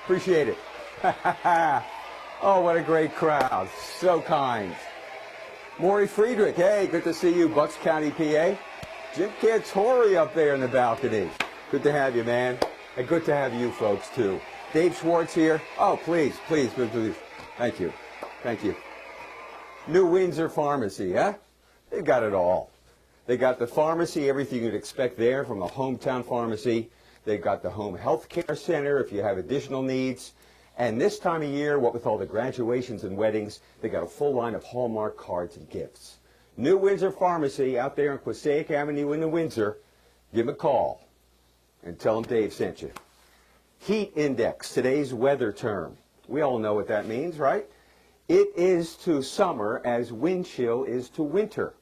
Appreciate it. Oh, what a great crowd. So kind. Maury Friedrich, hey, good to see you, Bucks County, PA. Jim Cantori up there in the balcony. Good to have you, man. And good to have you folks, too. Dave Schwartz here. Oh, please, please, please. Thank you. Thank you. New Windsor Pharmacy, huh? They've got it all. They got the pharmacy, everything you'd expect there from a hometown pharmacy. They've got the home health care center if you have additional needs. And this time of year, what with all the graduations and weddings, they got a full line of Hallmark cards and gifts. New Windsor Pharmacy out there on Quissaic Avenue in the Windsor. Give them a call and tell them Dave sent you. Heat index, today's weather term. We all know what that means, right? It is to summer as wind chill is to winter.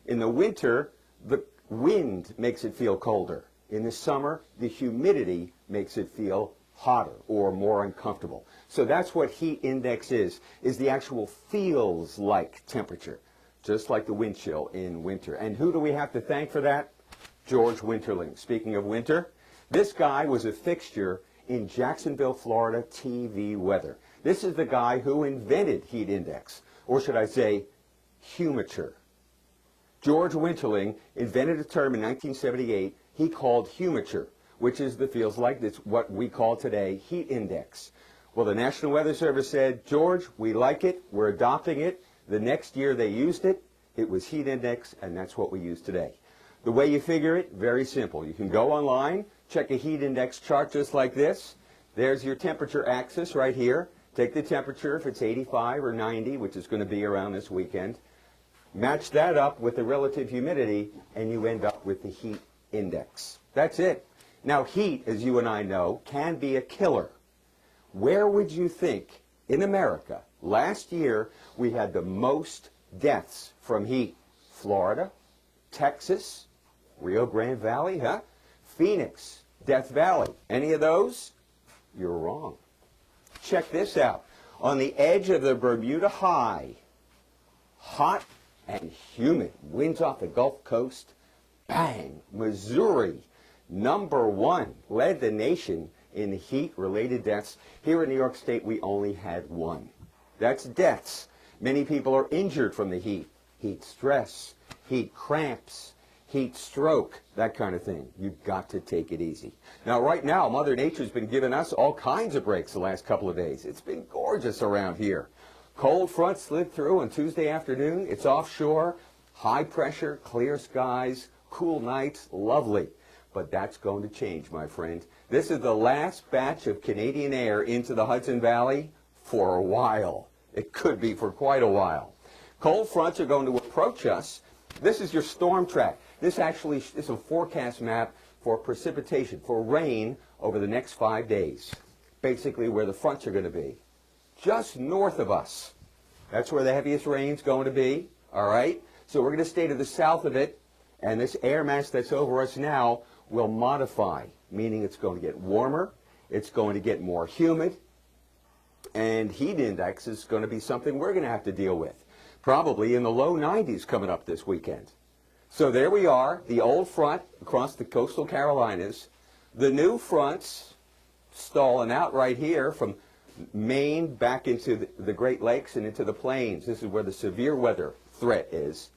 In the winter, the wind makes it feel colder. In the summer, the humidity makes it feel hotter or more uncomfortable. So that's what heat index is the actual feels like temperature, just like the wind chill in winter. And who do we have to thank for that? George Winterling. Speaking of winter, this guy was a fixture in Jacksonville, Florida TV weather. This is the guy who invented heat index, or should I say, humiture. George Winterling invented a term in 1978 he called humiture, which is the feels like, that's what we call today heat index. Well, the National Weather Service said, George, we like it, we're adopting it. The next year they used it, it was heat index, and that's what we use today. The way you figure it, very simple. You can go online, check a heat index chart just like this. There's your temperature axis right here. Take the temperature if it's 85 or 90, which is going to be around this weekend. Match that up with the relative humidity, and you end up with the heat index. That's it. Now, heat, as you and I know, can be a killer. Where would you think, in America, last year we had the most deaths from heat? Florida, Texas, Rio Grande Valley, huh? Phoenix, Death Valley. Any of those? You're wrong. Check this out. On the edge of the Bermuda High, hot and humid, winds off the Gulf Coast, bang, Missouri, #1, led the nation in heat-related deaths. Here in New York State, we only had 1. That's deaths. Many people are injured from the heat. Heat stress, heat cramps, heat stroke, that kind of thing. You've got to take it easy. Now, right now, Mother Nature's been giving us all kinds of breaks the last couple of days. It's been gorgeous around here. Cold front slid through on Tuesday afternoon. It's offshore, high pressure, clear skies, cool nights, lovely. But that's going to change, my friend. This is the last batch of Canadian air into the Hudson Valley for a while. It could be for quite a while. Cold fronts are going to approach us. This is your storm track. This actually is a forecast map for precipitation, for rain over the next 5 days. Basically where the fronts are going to be. Just north of us. That's where the heaviest rain's going to be, all right? So we're going to stay to the south of it, and this air mass that's over us now will modify, meaning it's going to get warmer, it's going to get more humid, and heat index is going to be something we're going to have to deal with, probably in the low 90s coming up this weekend. So there we are, the old front across the coastal Carolinas, the new fronts stalling out right here from Maine back into the Great Lakes and into the plains. This is where the severe weather threat is.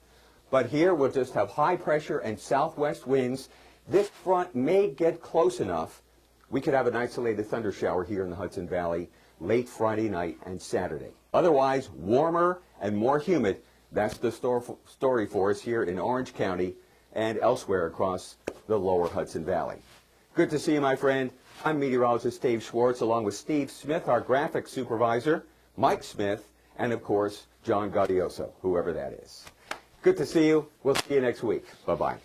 But here we'll just have high pressure and southwest winds. This front may get close enough. We could have an isolated thunder shower here in the Hudson Valley late Friday night and Saturday. Otherwise, warmer and more humid. That's the story for us here in Orange County and elsewhere across the lower Hudson Valley. Good to see you, my friend. I'm meteorologist Dave Schwartz, along with Steve Smith, our graphics supervisor, Mike Smith, and, of course, John Gaudioso, whoever that is. Good to see you. We'll see you next week. Bye-bye.